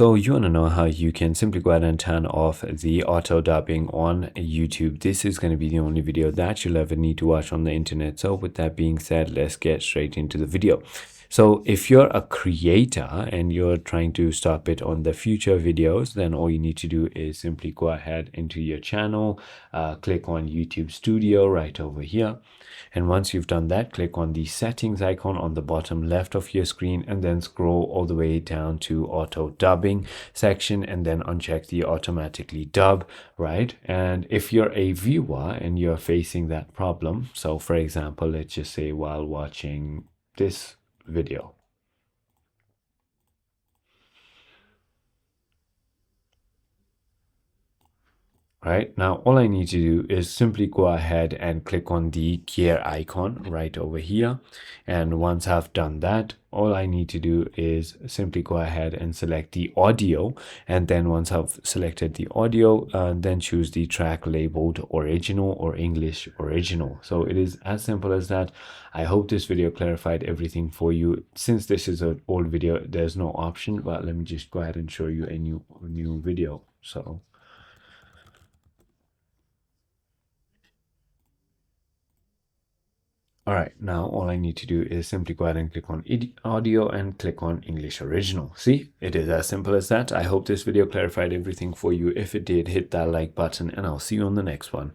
So you want to know how you can simply go ahead and turn off the auto dubbing on YouTube. This is going to be the only video that you'll ever need to watch on the internet. So with that being said, let's get straight into the video. So if you're a creator and you're trying to stop it on the future videos, then all you need to do is simply go ahead into your channel, click on YouTube Studio right over here. And once you've done that, click on the settings icon on the bottom left of your screen and then scroll all the way down to auto dubbing section and then uncheck the automatically dub, right? And if you're a viewer and you're facing that problem, so for example, let's just say while watching this video, right now, all I need to do is simply go ahead and click on the gear icon right over here. And once I've done that, all I need to do is simply go ahead and select the audio. And then once I've selected the audio, then choose the track labeled original or English original. So it is as simple as that. I hope this video clarified everything for you. Since this is an old video, there's no option, but let me just go ahead and show you a new video. So all right, now all I need to do is simply go ahead and click on audio and click on English original. See, it is as simple as that. I hope this video clarified everything for you. If it did, hit that like button and I'll see you on the next one.